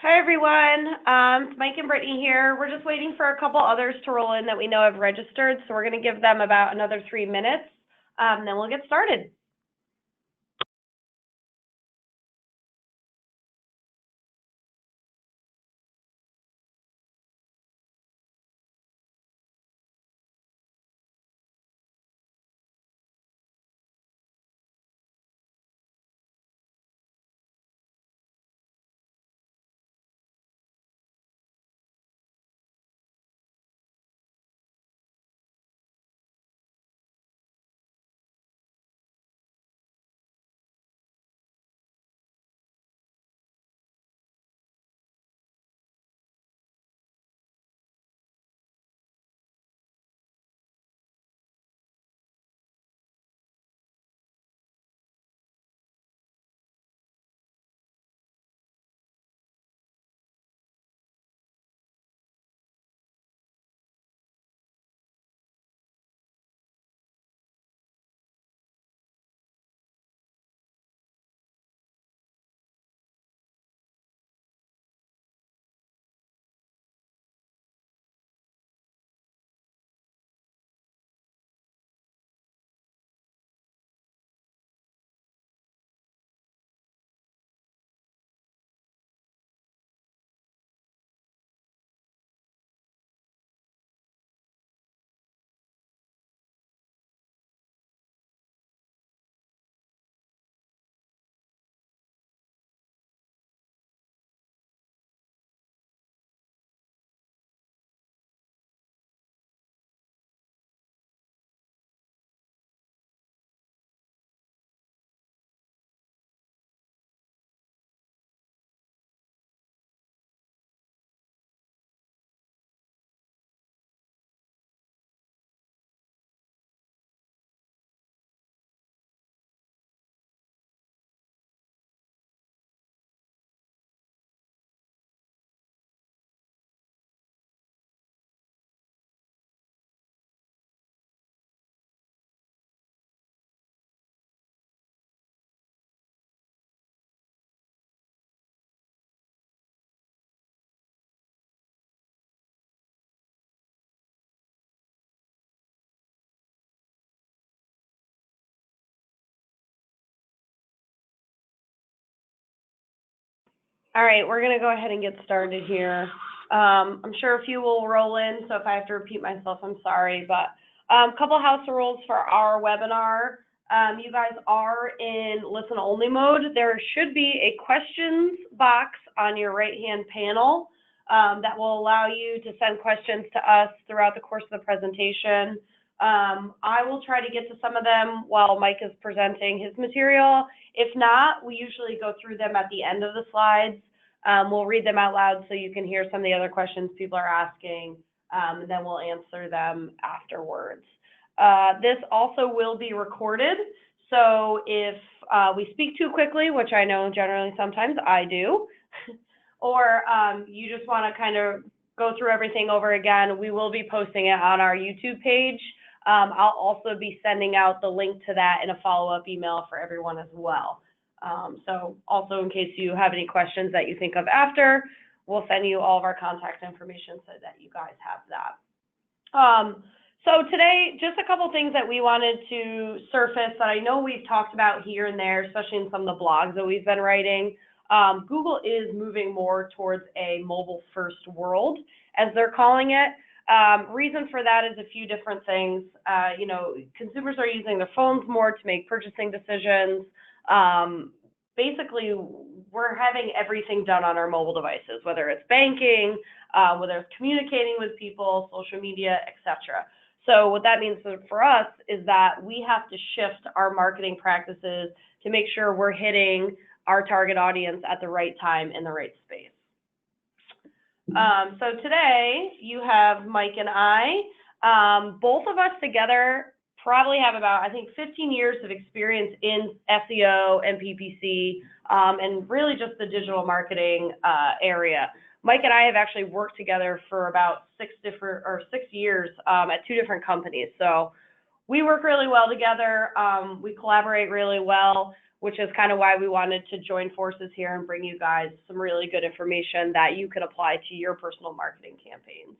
Hi everyone, it's Mike and Brittney here. We're just waiting for a couple others to roll in that we know have registered, so we're going to give them about another 3 minutes, then we'll get started. All right, we're going to go ahead and get started here. I'm sure a few will roll in, so if I have to repeat myself, I'm sorry, but a couple house rules for our webinar. You guys are in listen-only mode. There should be a questions box on your right-hand panel that will allow you to send questions to us throughout the course of the presentation. I will try to get to some of them while Mike is presenting his material. If not, we usually go through them at the end of the slides. We'll read them out loud so you can hear some of the other questions people are asking, and then we'll answer them afterwards. This also will be recorded, so if we speak too quickly, which I know generally sometimes I do, or you just want to kind of go through everything over again, we will be posting it on our YouTube page. I'll also be sending out the link to that in a follow-up email for everyone as well. So also in case you have any questions that you think of after, we'll send you all of our contact information so that you guys have that. So today, just a couple things that we wanted to surface that I know we've talked about here and there, especially in some of the blogs that we've been writing. Google is moving more towards a mobile-first world, as they're calling it. Reason for that is a few different things. Consumers are using their phones more to make purchasing decisions. Basically, we're having everything done on our mobile devices, whether it's banking, whether it's communicating with people, social media, etc. So what that means for us is that we have to shift our marketing practices to make sure we're hitting our target audience at the right time in the right space. So today you have Mike and I, both of us together probably have about, I think, 15 years of experience in SEO and PPC, and really just the digital marketing area. Mike and I have actually worked together for about 6 years at 2 different companies. So we work really well together. We collaborate really well. which is kind of why we wanted to join forces here and bring you guys some really good information that you could apply to your personal marketing campaigns.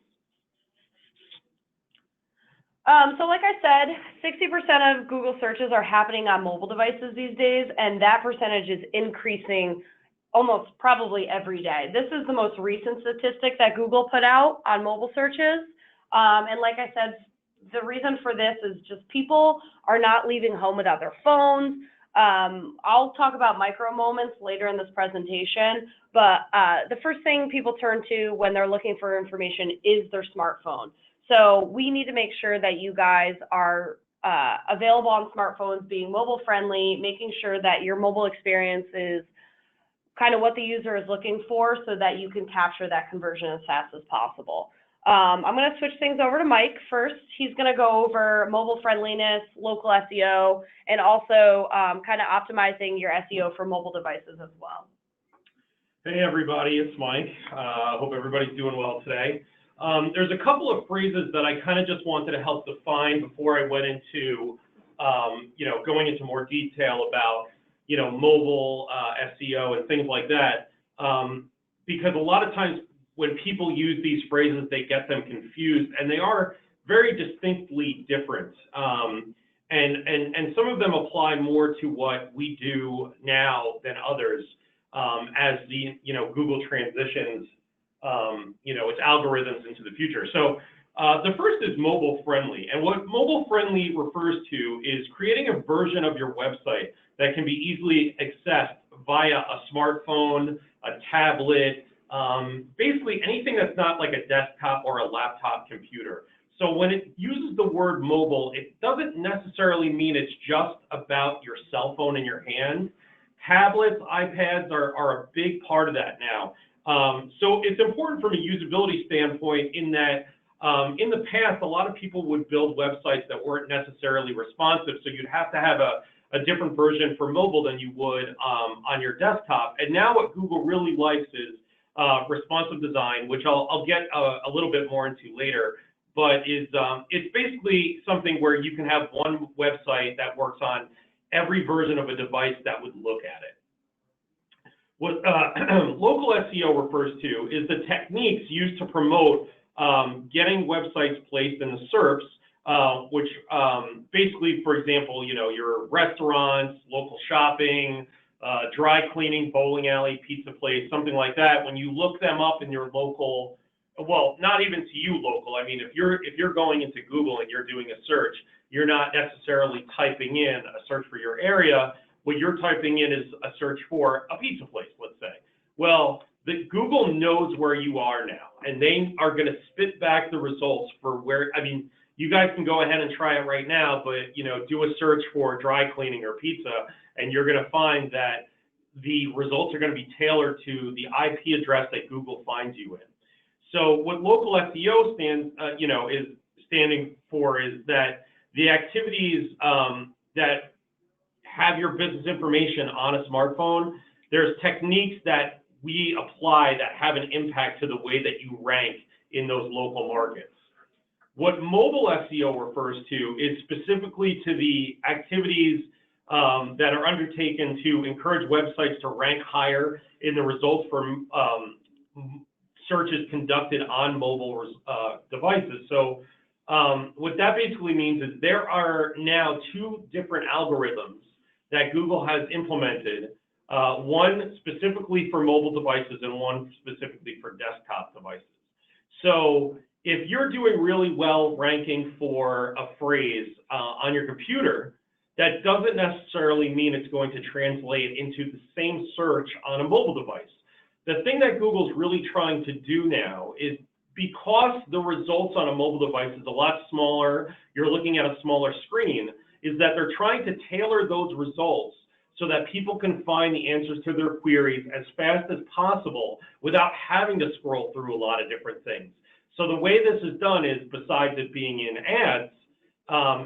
So like I said, 60% of Google searches are happening on mobile devices these days, and that percentage is increasing almost probably every day. This is the most recent statistic that Google put out on mobile searches. And like I said, the reason for this is just people are not leaving home without their phones. I'll talk about micro moments later in this presentation, but the first thing people turn to when they're looking for information is their smartphone. So we need to make sure that you guys are available on smartphones, being mobile friendly, making sure that your mobile experience is kind of what the user is looking for so that you can capture that conversion as fast as possible. I'm going to switch things over to Mike first. He's going to go over mobile friendliness, local SEO, and also kind of optimizing your SEO for mobile devices as well. Hey everybody, it's Mike. Hope everybody's doing well today. There's a couple of phrases that I kind of just wanted to help define before I went into, going into more detail about, mobile SEO and things like that. Because a lot of times when people use these phrases, they get them confused, and they are very distinctly different. And some of them apply more to what we do now than others, as the, Google transitions its algorithms into the future. So the first is mobile friendly. And what mobile friendly refers to is creating a version of your website that can be easily accessed via a smartphone, a tablet, basically anything that's not like a desktop or a laptop computer. So when it uses the word mobile, it doesn't necessarily mean it's just about your cell phone in your hand. Tablets, iPads are a big part of that now. So it's important from a usability standpoint in that in the past, a lot of people would build websites that weren't necessarily responsive. So you'd have to have a different version for mobile than you would on your desktop. And now what Google really likes is responsive design, which I'll get a little bit more into later. But it's basically something where you can have one website that works on every version of a device that would look at it. What local SEO refers to is the techniques used to promote getting websites placed in the SERPs, which basically, for example, your restaurants, local shopping, dry cleaning, bowling alley, pizza place, something like that. When you look them up in your local, well, not even to you local. I mean, if you're going into Google and you're doing a search, you're not necessarily typing in a search for your area. What you're typing in is a search for a pizza place, let's say. Well, Google knows where you are now, and they are going to spit back the results for where, I mean, you guys can go ahead and try it right now, but, do a search for dry cleaning or pizza, and you're going to find that the results are going to be tailored to the IP address that Google finds you in. So what local SEO is standing for is that the activities that have your business information on a smartphone, there's techniques that we apply that have an impact to the way that you rank in those local markets. What mobile SEO refers to is specifically to the activities that are undertaken to encourage websites to rank higher in the results for searches conducted on mobile devices. So what that basically means is there are now two different algorithms that Google has implemented, one specifically for mobile devices and one specifically for desktop devices. So if you're doing really well ranking for a phrase on your computer, that doesn't necessarily mean it's going to translate into the same search on a mobile device. The thing that Google's really trying to do now is, because the results on a mobile device is a lot smaller, you're looking at a smaller screen, is that they're trying to tailor those results so that people can find the answers to their queries as fast as possible without having to scroll through a lot of different things. So the way this is done is, besides it being in ads,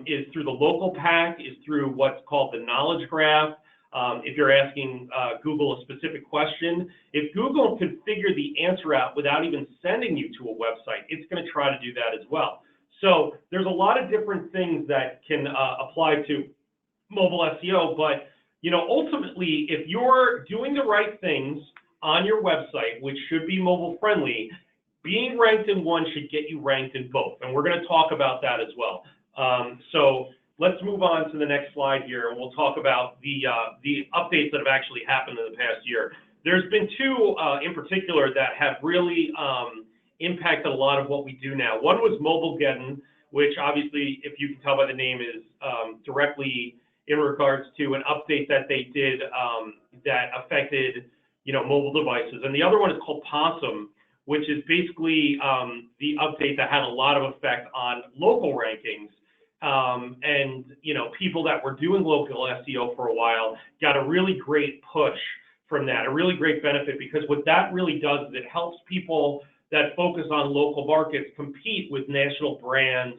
is through the local pack, is through what's called the knowledge graph. If you're asking Google a specific question, if Google can figure the answer out without even sending you to a website, it's going to try to do that as well. So there's a lot of different things that can apply to mobile SEO, but ultimately, if you're doing the right things on your website, which should be mobile friendly, being ranked in one should get you ranked in both. And we're going to talk about that as well. So let's move on to the next slide here, and we'll talk about the updates that have actually happened in the past year. There's been two in particular that have really impacted a lot of what we do now. One was Mobilegeddon, which obviously, if you can tell by the name, is directly in regards to an update that they did that affected, mobile devices. And the other one is called Possum, which is basically the update that had a lot of effect on local rankings. And, people that were doing local SEO for a while got a really great push from that, a really great benefit, because what that really does is it helps people that focus on local markets compete with national brands,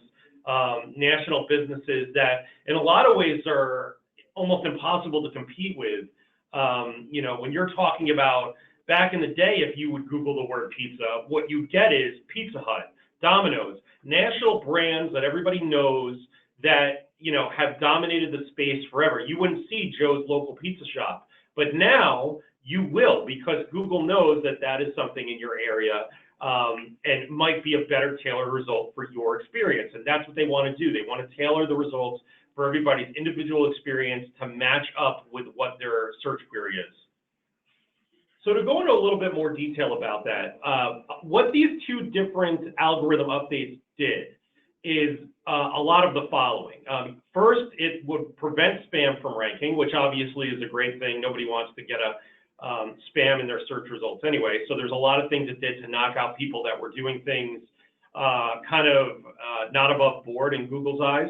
national businesses that in a lot of ways are almost impossible to compete with. When you're talking about back in the day, if you would Google the word pizza, what you get is Pizza Hut, Domino's, national brands that everybody knows that, have dominated the space forever. You wouldn't see Joe's local pizza shop, but now you will, because Google knows that that is something in your area and might be a better tailored result for your experience. And that's what they want to do. They want to tailor the results for everybody's individual experience to match up with what their search query is. So to go into a little bit more detail about that, what these two different algorithm updates did is a lot of the following. First, it would prevent spam from ranking, which obviously is a great thing. Nobody wants to get a spam in their search results anyway. So there's a lot of things it did to knock out people that were doing things not above board in Google's eyes.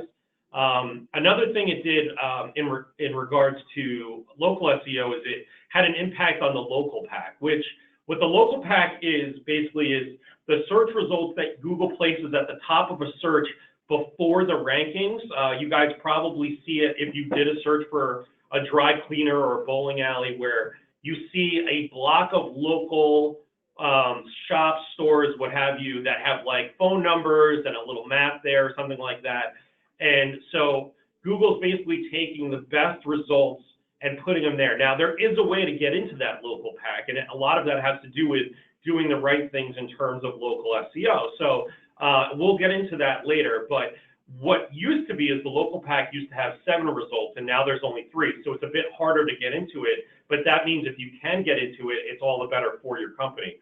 Another thing it did in regards to local SEO is it had an impact on the local pack, which what the local pack is basically is the search results that Google places at the top of a search before the rankings. You guys probably see it if you did a search for a dry cleaner or a bowling alley, where you see a block of local shops, stores, what have you, that have like phone numbers and a little map there or something like that. And so Google's basically taking the best results and putting them there. Now, there is a way to get into that local pack, and a lot of that has to do with doing the right things in terms of local SEO. So we'll get into that later, but what used to be is the local pack used to have 7 results, and now there's only 3. So it's a bit harder to get into it, but that means if you can get into it, it's all the better for your company.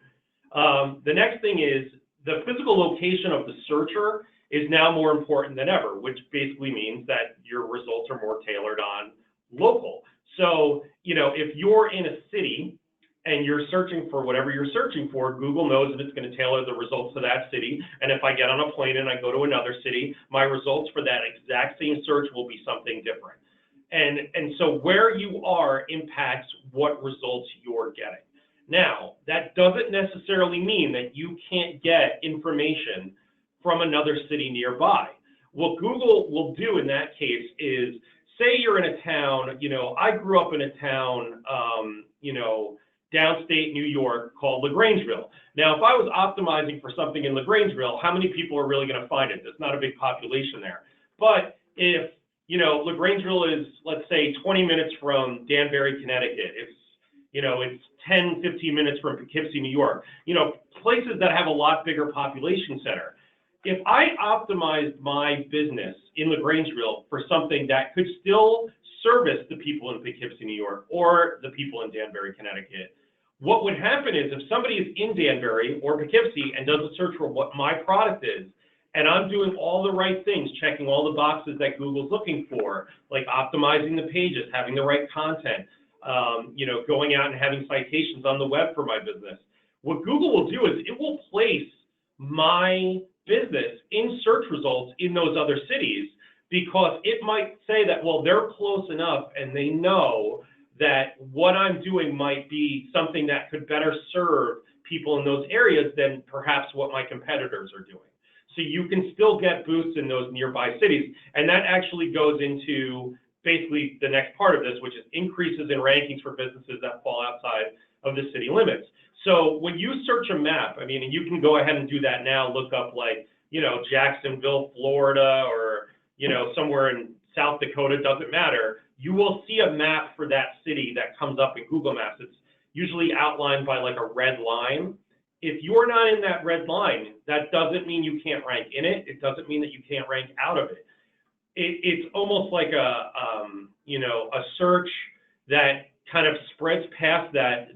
The next thing is the physical location of the searcher is now more important than ever, which basically means that your results are more tailored on local. So, if you're in a city and you're searching for whatever you're searching for, Google knows that it's going to tailor the results to that city. And if I get on a plane and I go to another city, my results for that exact same search will be something different. And so where you are impacts what results you're getting. Now, that doesn't necessarily mean that you can't get information from another city nearby. What Google will do in that case is, say you're in a town, I grew up in a town, downstate New York called LaGrangeville. Now, if I was optimizing for something in LaGrangeville, how many people are really going to find it? There's not a big population there. But if, LaGrangeville is, let's say, 20 minutes from Danbury, Connecticut, it's 10, 15 minutes from Poughkeepsie, New York, places that have a lot bigger population center. If I optimized my business in LaGrangeville for something that could still service the people in Poughkeepsie, New York, or the people in Danbury, Connecticut, what would happen is if somebody is in Danbury or Poughkeepsie and does a search for what my product is, and I'm doing all the right things, checking all the boxes that Google's looking for, like optimizing the pages, having the right content, going out and having citations on the web for my business, what Google will do is it will place my business in search results in those other cities, because it might say that, well, they're close enough and they know that what I'm doing might be something that could better serve people in those areas than perhaps what my competitors are doing. So you can still get boosts in those nearby cities. And that actually goes into basically the next part of this, which is increases in rankings for businesses that fall outside of the city limits. So when you search a map, and you can go ahead and do that now, look up like, Jacksonville, Florida, or, somewhere in South Dakota, doesn't matter. you will see a map for that city that comes up in Google Maps. It's usually outlined by like a red line. If you're not in that red line, that doesn't mean you can't rank in it. It doesn't mean that you can't rank out of it. It's almost like a search that kind of spreads past that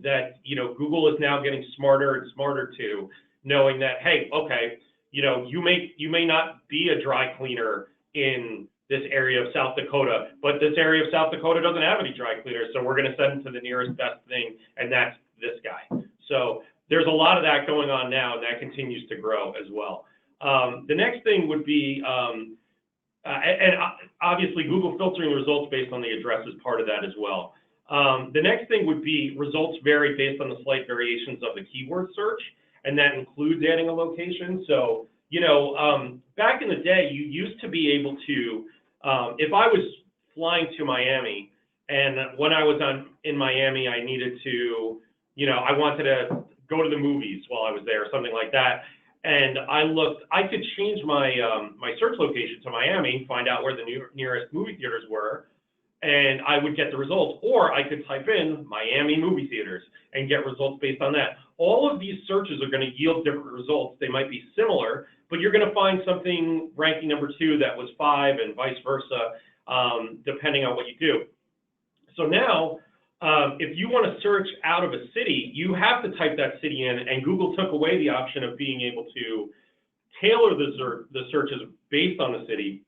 Google is now getting smarter and smarter to knowing that, hey, okay, you may not be a dry cleaner in this area of South Dakota, but this area of South Dakota doesn't have any dry cleaners, so we're going to send them to the nearest best thing, and that's this guy. So there's a lot of that going on now, and that continues to grow as well. The next thing would be, and obviously Google filtering results based on the address is part of that as well. The next thing would be results vary based on the slight variations of the keyword search, and that includes adding a location. So, back in the day, you used to be able to, if I was flying to Miami, and when I was in Miami, I needed to, I wanted to go to the movies while I was there, or something like that. And I could change my my search location to Miami, find out where the nearest movie theaters were, and I would get the results. Or I could type in Miami movie theaters and get results based on that. All of these searches are going to yield different results. They might be similar, but you're going to find something ranking number 2 that was 5 and vice versa, depending on what you do. So now, if you want to search out of a city, you have to type that city in, and Google took away the option of being able to tailor the searches based on the city.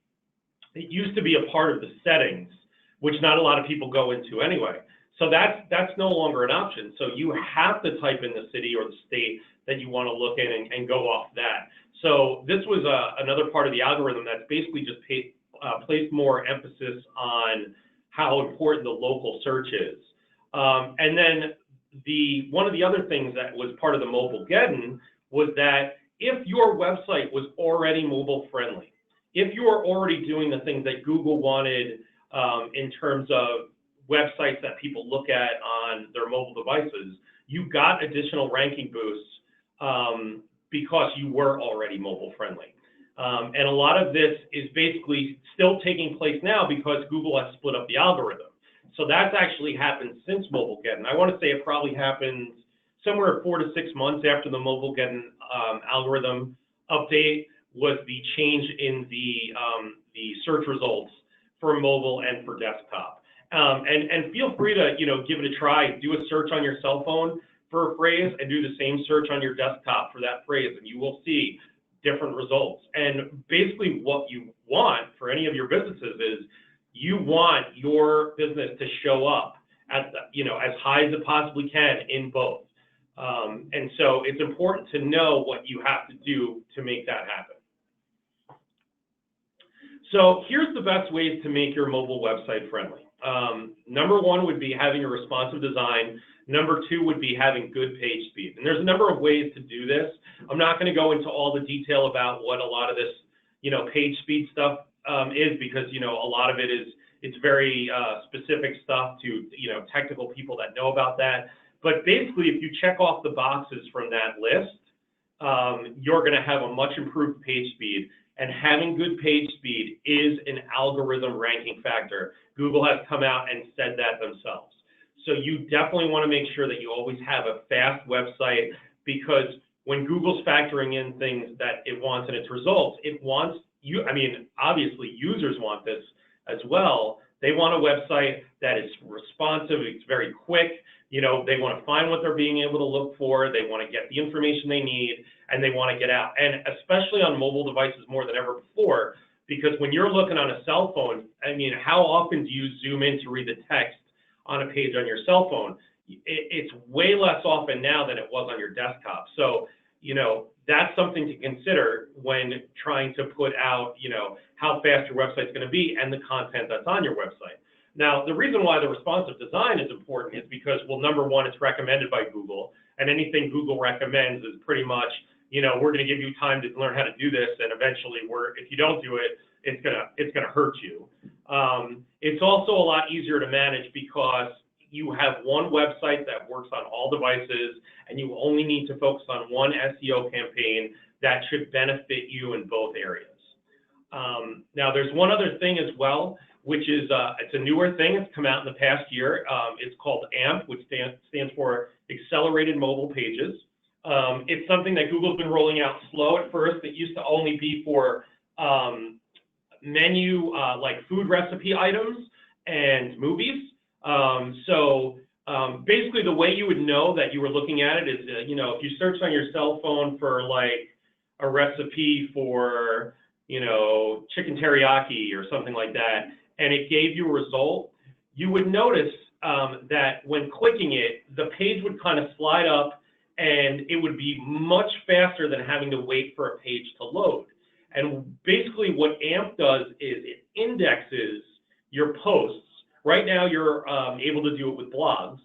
It used to be a part of the settings, which not a lot of people go into anyway. So that's no longer an option. So you have to type in the city or the state that you want to look in and go off that. So this was another part of the algorithm that's basically just placed more emphasis on how important the local search is. And then one of the other things that was part of the Mobilegeddon was that if your website was already mobile friendly, if you are already doing the things that Google wanted in terms of websites that people look at on their mobile devices, you got additional ranking boosts because you were already mobile friendly. And a lot of this is basically still taking place now because Google has split up the algorithm. So that's actually happened since Mobilegeddon. I want to say it probably happened somewhere 4 to 6 months after the Mobilegeddon algorithm update was the change in the search results for mobile and for desktop. And feel free to give it a try. Do a search on your cell phone for a phrase and do the same search on your desktop for that phrase, and you will see different results. And basically what you want for any of your businesses is you want your business to show up at as high as it possibly can in both. And so it's important to know what you have to do to make that happen. So here's the best ways to make your mobile website friendly. Number 1 would be having a responsive design. Number 2 would be having good page speed. And there's a number of ways to do this. I'm not going to go into all the detail about what a lot of this, page speed stuff is, because, a lot of it it's very specific stuff to, technical people that know about that. But basically, if you check off the boxes from that list, you're going to have a much improved page speed. And having good page speed is an algorithm ranking factor. Google has come out and said that themselves. So you definitely want to make sure that you always have a fast website, because when Google's factoring in things that it wants in its results, it wants you, obviously users want this as well. They want a website that is responsive, it's very quick. They want to find what they're being able to look for, they want to get the information they need, and they want to get out. And especially on mobile devices more than ever before, because when you're looking on a cell phone, how often do you zoom in to read the text on a page on your cell phone? It's way less often now than it was on your desktop. So, that's something to consider when trying to put out, how fast your website's going to be and the content that's on your website. Now, the reason why the responsive design is important is because, well, number 1, it's recommended by Google, and anything Google recommends is pretty much, we're going to give you time to learn how to do this, and eventually, if you don't do it, it's gonna hurt you. It's also a lot easier to manage because you have one website that works on all devices, and you only need to focus on one SEO campaign that should benefit you in both areas. Now, there's one other thing as well. which is it's a newer thing. It's come out in the past year. It's called AMP, which stands for Accelerated Mobile Pages. It's something that Google's been rolling out slow at first. It used to only be for menu, like food recipe items and movies. Basically the way you would know that you were looking at it is, you know, if you search on your cell phone for like a recipe for, you know, chicken teriyaki or something like that, and it gave you a result, you would notice that when clicking it, the page would kind of slide up and it would be much faster than having to wait for a page to load. And basically what AMP does is it indexes your posts. Right now you're able to do it with blogs,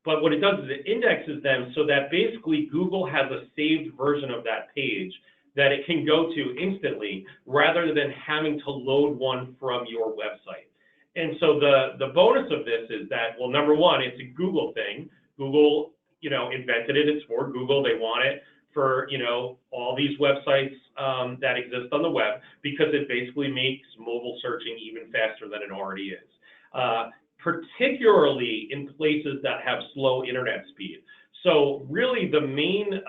but what it does is it indexes them so that basically Google has a saved version of that page that it can go to instantly rather than having to load one from your website. And so the bonus of this is that, well, number one, it's a Google thing. Google, you know, invented it. It's for Google. They want it for, you know, all these websites that exist on the web, because it basically makes mobile searching even faster than it already is, particularly in places that have slow internet speed. So really the main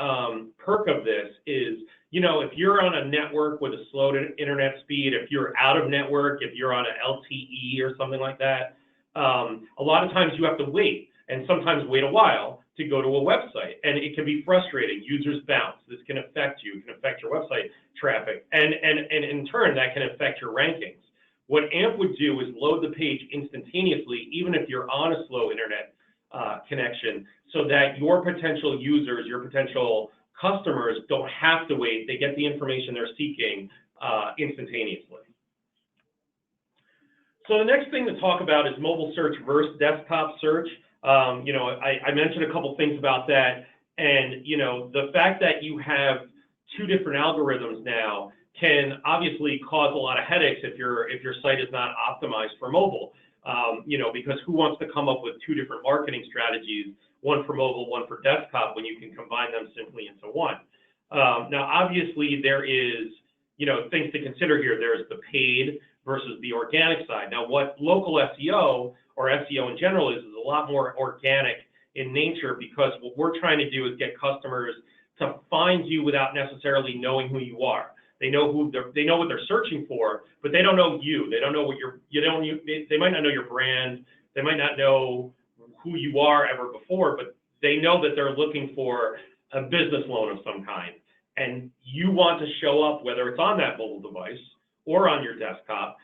perk of this is, you know, if you're on a network with a slow internet speed, if you're out of network, if you're on an LTE or something like that, a lot of times you have to wait, and sometimes wait a while to go to a website, and it can be frustrating. Users bounce. This can affect you. It can affect your website traffic, and in turn that can affect your rankings. What AMP would do is load the page instantaneously, even if you're on a slow internet connection, so that your potential users, your potential customers don't have to wait. They get the information they're seeking instantaneously. So the next thing to talk about is mobile search versus desktop search. You know, I mentioned a couple things about that, and you know, the fact that you have two different algorithms now can obviously cause a lot of headaches if your site is not optimized for mobile. You know, because who wants to come up with two different marketing strategies, one for mobile, one for desktop, when you can combine them simply into one? Now, obviously, there is, you know, things to consider here. There's the paid versus the organic side. Now, what local SEO or SEO in general is a lot more organic in nature, because what we're trying to do is get customers to find you without necessarily knowing who you are. They know what they're searching for, but they don't know you. They don't know what they might not know your brand. They might not know who you are ever before, but they know that they're looking for a business loan of some kind. And you want to show up, whether it's on that mobile device or on your desktop,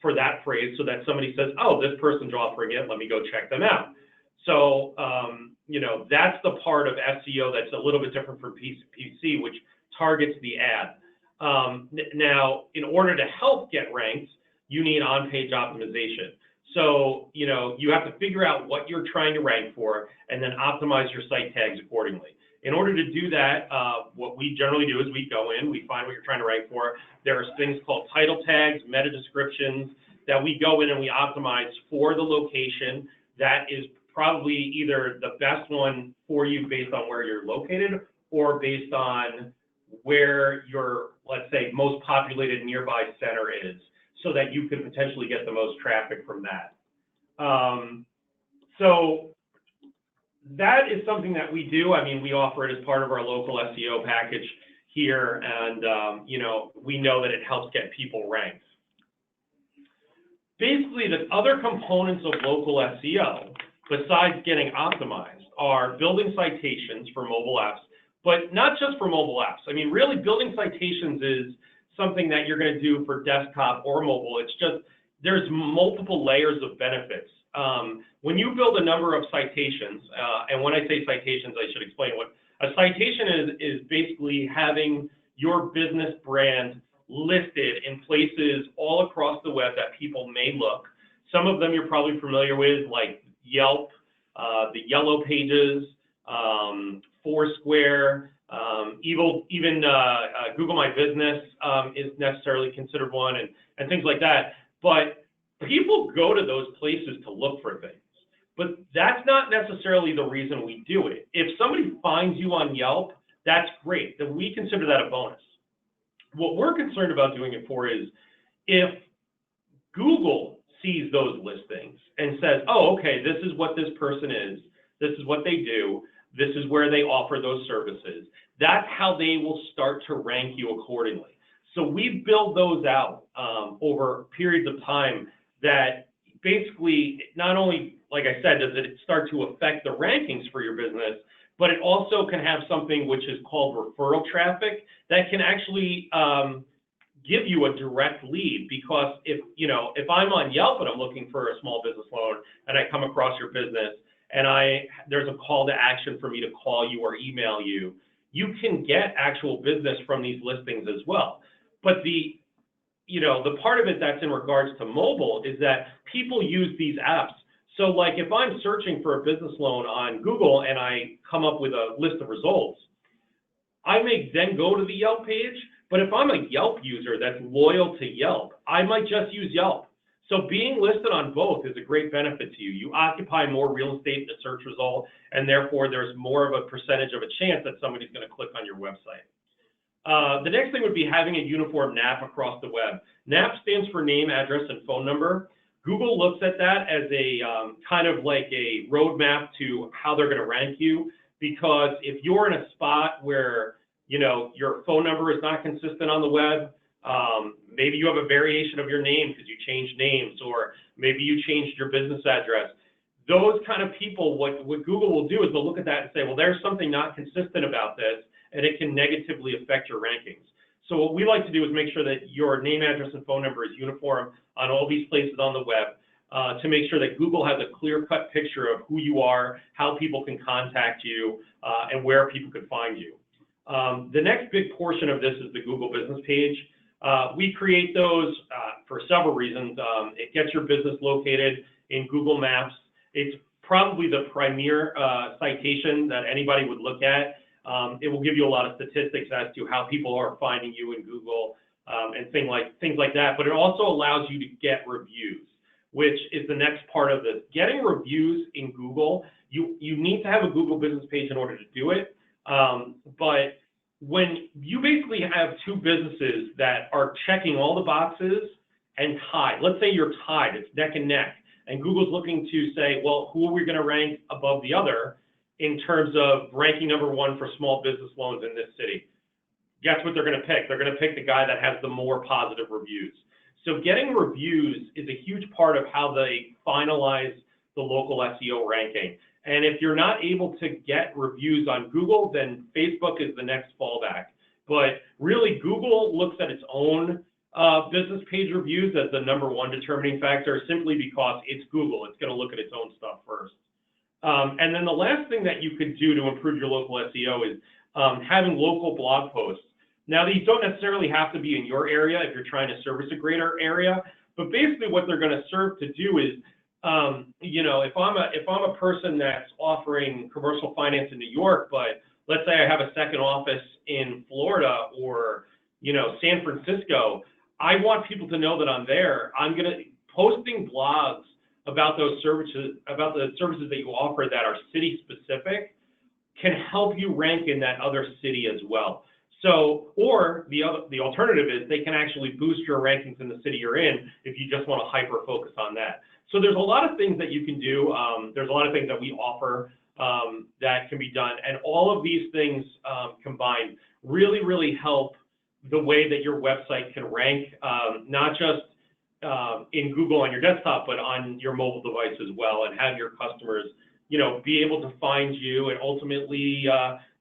for that phrase, so that somebody says, oh, this person's offering it, let me go check them out. So, you know, that's the part of SEO that's a little bit different from PC, which targets the ad. Now, in order to help get ranked, you need on-page optimization. So, you know, you have to figure out what you're trying to rank for and then optimize your site tags accordingly. In order to do that, what we generally do is we go in, we find what you're trying to rank for. There are things called title tags, meta descriptions, that we go in and we optimize for the location. That is probably either the best one for you based on where you're located, or based on where your, let's say, most populated nearby center is, so that you could potentially get the most traffic from that. So that is something that we do. I mean, we offer it as part of our local SEO package here, and you know, we know that it helps get people ranked. Basically, the other components of local SEO, besides getting optimized, are building citations for mobile apps, but not just for mobile apps. I mean, really, building citations is something that you're going to do for desktop or mobile. It's just, there's multiple layers of benefits. When you build a number of citations, and when I say citations, I should explain what a citation is basically having your business brand listed in places all across the web that people may look. Some of them you're probably familiar with, like Yelp, the Yellow Pages, Foursquare, even Google My Business is necessarily considered one, and things like that. But people go to those places to look for things, but that's not necessarily the reason we do it. If somebody finds you on Yelp, that's great. Then we consider that a bonus. What we're concerned about doing it for is, if Google sees those listings and says, oh, okay, this is what this person is, this is what they do, this is where they offer those services, that's how they will start to rank you accordingly. So we build those out over periods of time that basically not only, like I said, does it start to affect the rankings for your business, but it also can have something which is called referral traffic that can actually give you a direct lead. Because if I'm on Yelp and I'm looking for a small business loan and I come across your business and there's a call to action for me to call you or email you, you can get actual business from these listings as well. But the part of it that's in regards to mobile is that people use these apps. So like if I'm searching for a business loan on Google and I come up with a list of results, I may then go to the Yelp page, but if I'm a Yelp user that's loyal to Yelp, I might just use Yelp. So being listed on both is a great benefit to you. You occupy more real estate in the search result, and therefore there's more of a percentage of a chance that somebody's going to click on your website. The next thing would be having a uniform NAP across the web. NAP stands for name, address, and phone number. Google looks at that as a kind of like a roadmap to how they're going to rank you, because if you're in a spot where your phone number is not consistent on the web, maybe you have a variation of your name because you changed names, or maybe you changed your business address. Those kind of people, what Google will do is they'll look at that and say, well, there's something not consistent about this, and it can negatively affect your rankings. So what we like to do is make sure that your name, address, and phone number is uniform on all these places on the web, to make sure that Google has a clear-cut picture of who you are, how people can contact you, and where people can find you. The next big portion of this is the Google business page. We create those for several reasons. It gets your business located in Google Maps. It's probably the premier citation that anybody would look at. It will give you a lot of statistics as to how people are finding you in Google and things like that. But it also allows you to get reviews, which is the next part of this. Getting reviews in Google, you need to have a Google business page in order to do it. But when you basically have two businesses that are checking all the boxes and tied, let's say you're tied, it's neck and neck, and Google's looking to say, well, who are we going to rank above the other in terms of ranking #1 for small business loans in this city? Guess what they're going to pick? They're going to pick the guy that has the more positive reviews. So getting reviews is a huge part of how they finalize the local SEO ranking. And if you're not able to get reviews on Google, then Facebook is the next fallback. But really, Google looks at its own business page reviews as the #1 determining factor, simply because it's Google. It's going to look at its own stuff first. And then the last thing that you could do to improve your local SEO is having local blog posts. Now, these don't necessarily have to be in your area if you're trying to service a greater area, but basically what they're going to serve to do is, if I'm a person that's offering commercial finance in New York, but let's say I have a second office in Florida or, San Francisco, I want people to know that I'm there. I'm going to posting blogs about those services, about the services that you offer that are city specific, can help you rank in that other city as well. So, or the alternative is they can actually boost your rankings in the city you're in if you just want to hyper focus on that. So there's a lot of things that you can do. There's a lot of things that we offer that can be done, and all of these things combined really, really help the way that your website can rank, not just in Google on your desktop, but on your mobile device as well, and have your customers, be able to find you and ultimately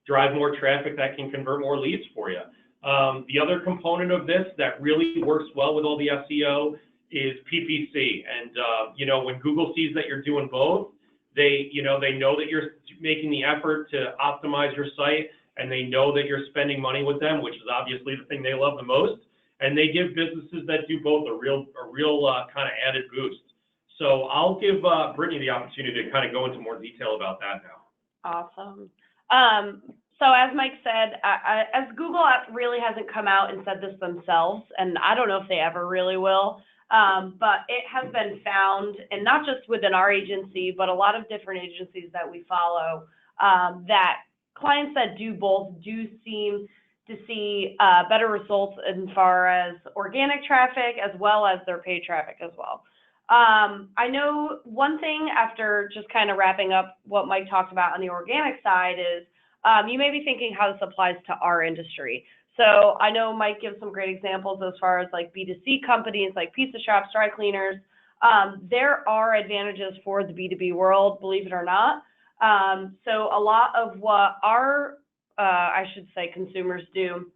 drive more traffic that can convert more leads for you. The other component of this that really works well with all the SEO is PPC. And, when Google sees that you're doing both, they know that you're making the effort to optimize your site, and they know that you're spending money with them, which is obviously the thing they love the most. And they give businesses that do both a real kind of added boost. So I'll give Brittney the opportunity to kind of go into more detail about that now. Awesome. So as Mike said, as Google really hasn't come out and said this themselves, and I don't know if they ever really will, but it has been found, and not just within our agency, but a lot of different agencies that we follow, that clients that do both do seem to see better results as far as organic traffic as well as their paid traffic as well. I know one thing after just kind of wrapping up what Mike talked about on the organic side is you may be thinking how this applies to our industry. So I know Mike gives some great examples as far as like B2C companies like pizza shops, dry cleaners. There are advantages for the B2B world, believe it or not. So a lot of what our, I should say, consumers do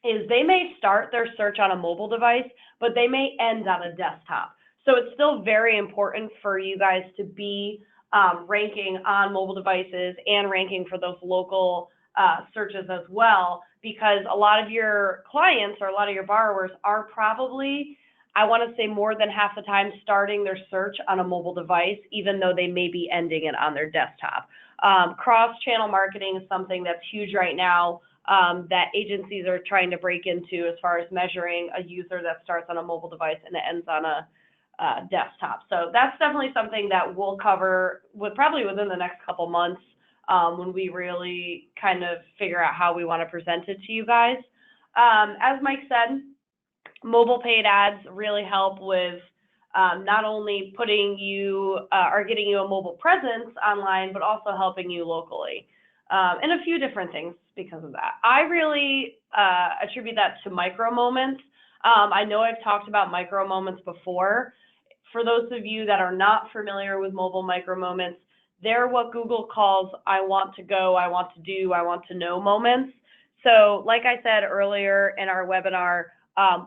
is they may start their search on a mobile device, but they may end on a desktop. So it's still very important for you guys to be ranking on mobile devices and ranking for those local searches as well, because a lot of your clients or a lot of your borrowers are probably, I want to say more than half the time, starting their search on a mobile device, even though they may be ending it on their desktop. Cross-channel marketing is something that's huge right now that agencies are trying to break into as far as measuring a user that starts on a mobile device and it ends on a desktop. So that's definitely something that we'll cover probably within the next couple months when we really kind of figure out how we want to present it to you guys. As Mike said, mobile paid ads really help with not only putting you or getting you a mobile presence online, but also helping you locally. And a few different things because of that. I really attribute that to micro moments. I know I've talked about micro moments before. For those of you that are not familiar with mobile micro moments, they're what Google calls I want to go, I want to do, I want to know moments. So like I said earlier in our webinar,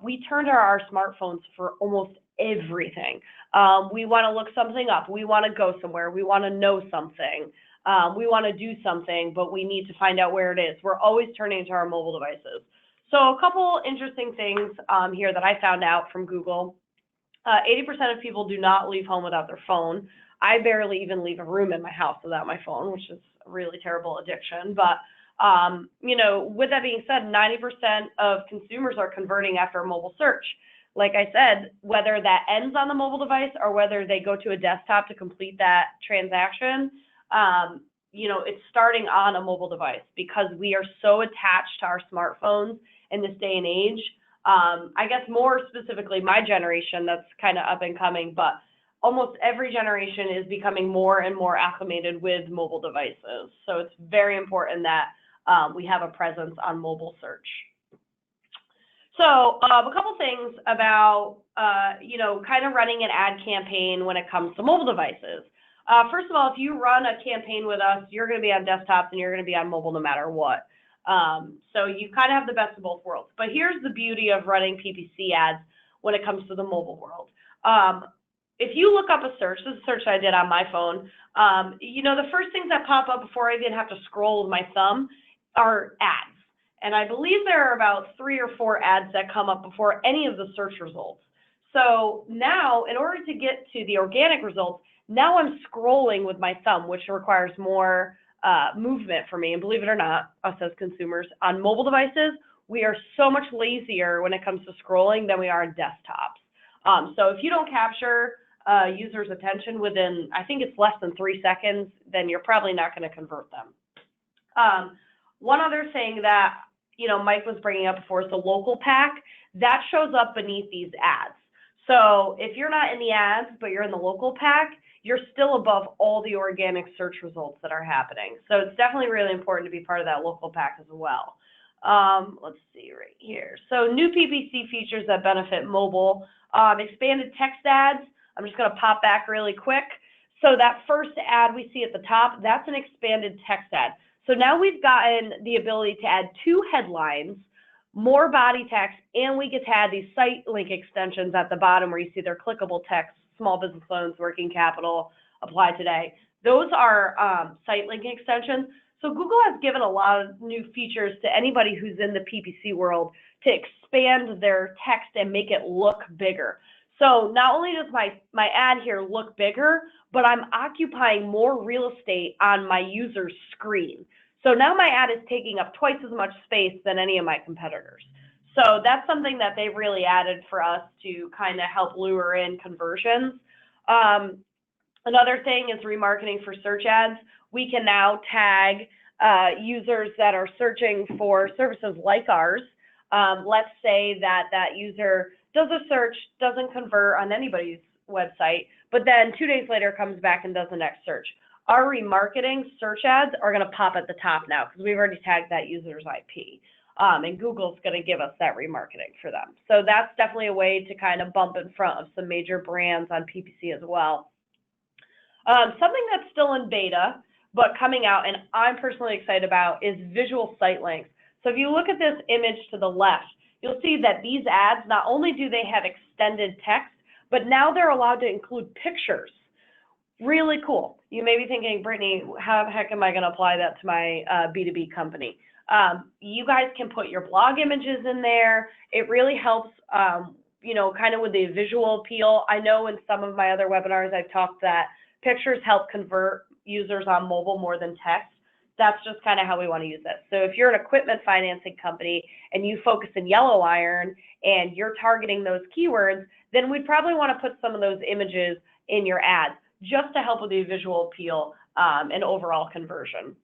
we turn to our smartphones for almost everything. We want to look something up. We want to go somewhere. We want to know something. We want to do something, but we need to find out where it is. We're always turning to our mobile devices. So a couple interesting things here that I found out from Google. 80% of people do not leave home without their phone. I barely even leave a room in my house without my phone, which is a really terrible addiction. But, you know, with that being said, 90% of consumers are converting after a mobile search. Like I said, whether that ends on the mobile device or whether they go to a desktop to complete that transaction, you know, it's starting on a mobile device because we are so attached to our smartphones in this day and age. I guess more specifically, my generation that's kind of up and coming, but almost every generation is becoming more and more acclimated with mobile devices. So it's very important that we have a presence on mobile search. So a couple things about, you know, kind of running an ad campaign when it comes to mobile devices. First of all, if you run a campaign with us, you're going to be on desktops and you're going to be on mobile no matter what. So you kind of have the best of both worlds. But here's the beauty of running PPC ads when it comes to the mobile world. If you look up a search, this is a search I did on my phone, you know, the first things that pop up before I even have to scroll with my thumb are ads. And I believe there are about 3 or 4 ads that come up before any of the search results. So now, in order to get to the organic results, now I'm scrolling with my thumb, which requires more movement for me. And believe it or not, us as consumers on mobile devices, we are so much lazier when it comes to scrolling than we are on desktops. So if you don't capture users' attention within, I think it's less than 3 seconds, then you're probably not going to convert them. One other thing that, you know, Mike was bringing up before is the local pack. That shows up beneath these ads. So if you're not in the ads, but you're in the local pack, you're still above all the organic search results that are happening. So it's definitely really important to be part of that local pack as well. Let's see right here. So new PPC features that benefit mobile, expanded text ads. I'm just going to pop back really quick. So that first ad we see at the top, that's an expanded text ad. So now we've gotten the ability to add 2 headlines, more body text, and we get to add these site link extensions at the bottom where you see their clickable text, small business loans, working capital, apply today. Those are site link extensions. So Google has given a lot of new features to anybody who's in the PPC world to expand their text and make it look bigger. So not only does my ad here look bigger, but I'm occupying more real estate on my user's screen. So now my ad is taking up twice as much space than any of my competitors. So that's something that they've really added for us to kind of help lure in conversions. Another thing is remarketing for search ads. We can now tag users that are searching for services like ours. Let's say that that user does a search, doesn't convert on anybody's website, but then 2 days later comes back and does the next search. Our remarketing search ads are going to pop at the top now because we've already tagged that user's IP. And Google's going to give us that remarketing for them. So that's definitely a way to kind of bump in front of some major brands on PPC as well. Something that's still in beta, but coming out, and I'm personally excited about, is visual site links. So if you look at this image to the left, you'll see that these ads, not only do they have extended text, but now they're allowed to include pictures. Really cool. You may be thinking, Brittney, how the heck am I going to apply that to my B2B company? You guys can put your blog images in there. It really helps, kind of with the visual appeal. I know in some of my other webinars I've talked that pictures help convert users on mobile more than text. That's just kind of how we want to use this. So if you're an equipment financing company and you focus in yellow iron and you're targeting those keywords, then we'd probably want to put some of those images in your ads just to help with the visual appeal and overall conversion.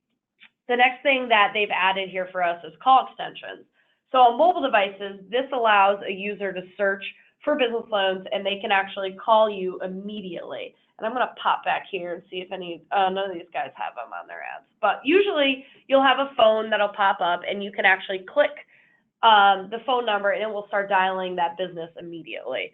The next thing that they've added here for us is call extensions. So on mobile devices, this allows a user to search for business loans and they can actually call you immediately. And I'm going to pop back here and see if none of these guys have them on their ads. But usually you'll have a phone that'll pop up and you can actually click the phone number and it will start dialing that business immediately.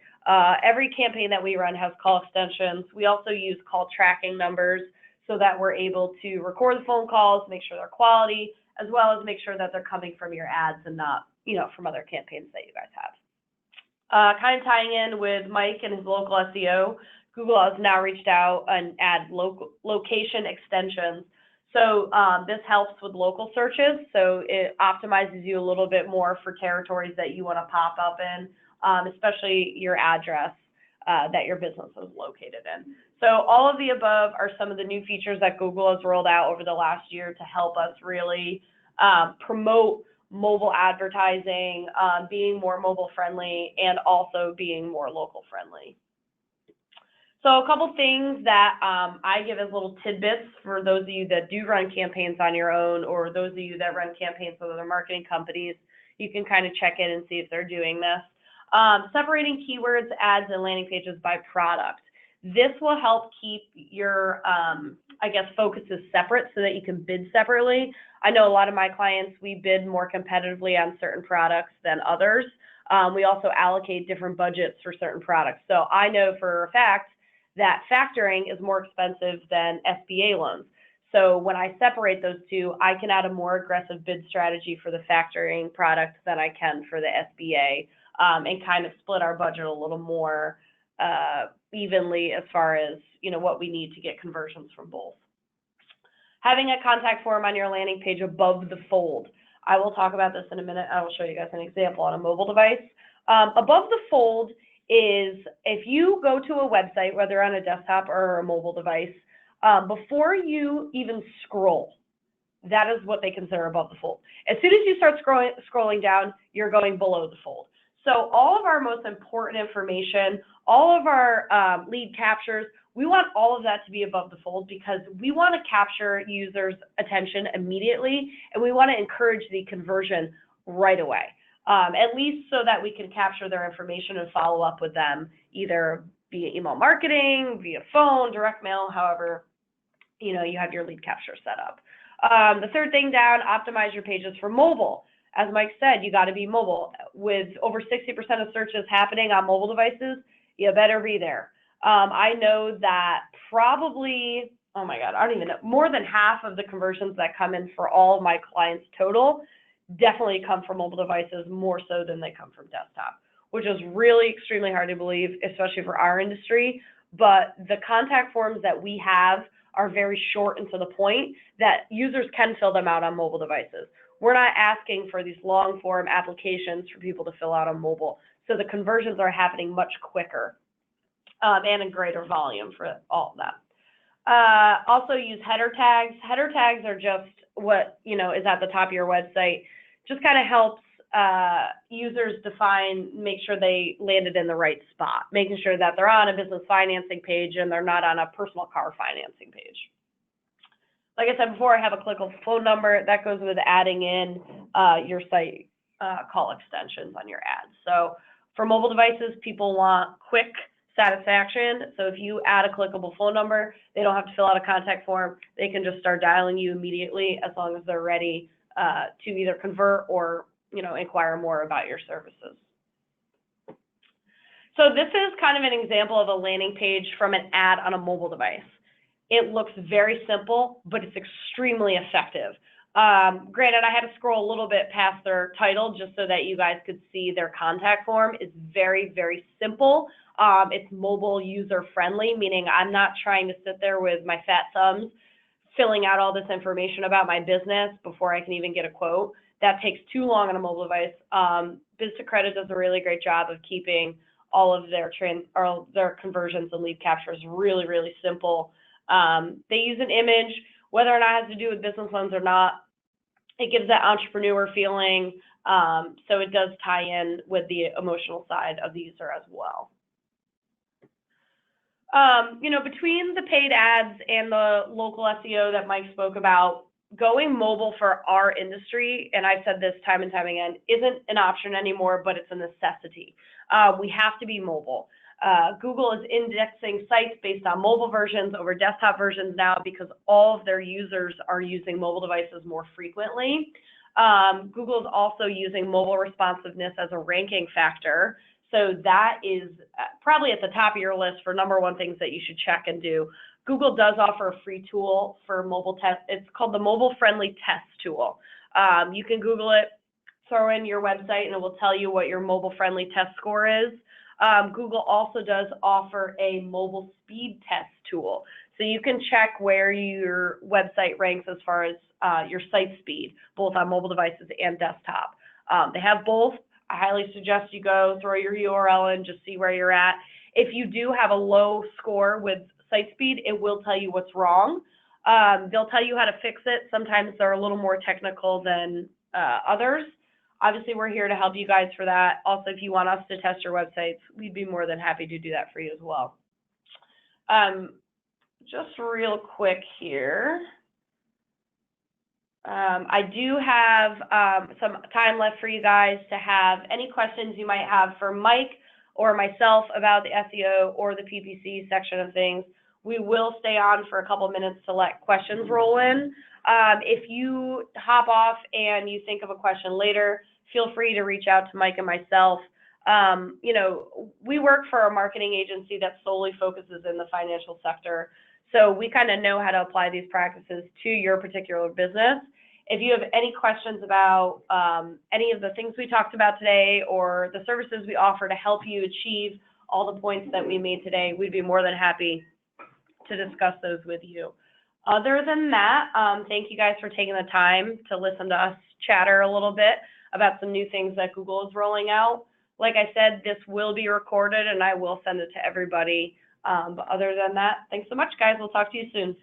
Every campaign that we run has call extensions. We also use call tracking numbers so that we're able to record the phone calls, make sure they're quality, as well as make sure that they're coming from your ads and not, from other campaigns that you guys have. Kind of tying in with Mike and his local SEO, Google has now reached out and add location extensions. So this helps with local searches. So it optimizes you a little bit more for territories that you want to pop up in, especially your address that your business is located in. So all of the above are some of the new features that Google has rolled out over the last year to help us really promote mobile advertising, being more mobile friendly, and also being more local friendly. So a couple things that I give as little tidbits for those of you that do run campaigns on your own, or those of you that run campaigns with other marketing companies, you can kind of check in and see if they're doing this. Separating keywords, ads, and landing pages by product. This will help keep your, focuses separate so that you can bid separately. I know a lot of my clients, we bid more competitively on certain products than others. We also allocate different budgets for certain products. So I know for a fact that factoring is more expensive than SBA loans. So when I separate those two, I can add a more aggressive bid strategy for the factoring product than I can for the SBA, and kind of split our budget a little more evenly as far as, what we need to get conversions from both. Having a contact form on your landing page above the fold. I will talk about this in a minute. I will show you guys an example on a mobile device. Above the fold is if you go to a website, whether on a desktop or a mobile device, before you even scroll, that is what they consider above the fold. As soon as you start scrolling down, you're going below the fold. So all of our most important information, all of our lead captures, we want all of that to be above the fold because we want to capture users' attention immediately, and we want to encourage the conversion right away, at least so that we can capture their information and follow up with them either via email marketing, via phone, direct mail, however, you have your lead capture set up. The third thing down, optimize your pages for mobile. As Mike said, you got to be mobile. With over 60% of searches happening on mobile devices, you better be there. I know that probably, oh my God, I don't even know, more than half of the conversions that come in for all of my clients total definitely come from mobile devices more so than they come from desktop, which is really extremely hard to believe, especially for our industry. But the contact forms that we have are very short and to the point that users can fill them out on mobile devices. We're not asking for these long form applications for people to fill out on mobile. So the conversions are happening much quicker and in greater volume for all of that. Also use header tags. Header tags are just what, is at the top of your website. Just kind of helps users make sure they landed in the right spot, making sure that they're on a business financing page and they're not on a personal car financing page. Like I said before, I have a clickable phone number that goes with adding in your site call extensions on your ads. So for mobile devices, people want quick satisfaction. So if you add a clickable phone number, they don't have to fill out a contact form. They can just start dialing you immediately as long as they're ready to either convert or, inquire more about your services. So this is kind of an example of a landing page from an ad on a mobile device. It looks very simple, but it's extremely effective. Granted, I had to scroll a little bit past their title just so that you guys could see their contact form. It's very, very simple. It's mobile user friendly, meaning I'm not trying to sit there with my fat thumbs filling out all this information about my business before I can even get a quote. That takes too long on a mobile device. Biz2Credit does a really great job of keeping all of their conversions and lead captures really, really simple. They use an image, whether or not it has to do with business loans or not. It gives that entrepreneur feeling, so it does tie in with the emotional side of the user as well. Between the paid ads and the local SEO that Mike spoke about, going mobile for our industry, and I've said this time and time again, isn't an option anymore, but it's a necessity. We have to be mobile. Google is indexing sites based on mobile versions over desktop versions now because all of their users are using mobile devices more frequently. Google is also using mobile responsiveness as a ranking factor. So that is probably at the top of your list for #1 things that you should check and do. Google does offer a free tool for mobile test. It's called the Mobile Friendly Test Tool. You can Google it, throw in your website, and it will tell you what your mobile friendly test score is. Google also does offer a mobile speed test tool. So you can check where your website ranks as far as your site speed, both on mobile devices and desktop. They have both. I highly suggest you go throw your URL in, just see where you're at. If you do have a low score with site speed, it will tell you what's wrong. They'll tell you how to fix it. Sometimes they're a little more technical than others. Obviously, we're here to help you guys for that. Also, if you want us to test your websites, we'd be more than happy to do that for you as well. Just real quick here. I do have some time left for you guys to have any questions you might have for Mike or myself about the SEO or the PPC section of things. We will stay on for a couple minutes to let questions roll in. If you hop off and you think of a question later, feel free to reach out to Mike and myself. We work for a marketing agency that solely focuses in the financial sector. So we kind of know how to apply these practices to your particular business. If you have any questions about any of the things we talked about today or the services we offer to help you achieve all the points that we made today, we'd be more than happy to discuss those with you. Other than that, thank you guys for taking the time to listen to us chatter a little bit about some new things that Google is rolling out. Like I said, this will be recorded and I will send it to everybody. But other than that, thanks so much, guys. We'll talk to you soon.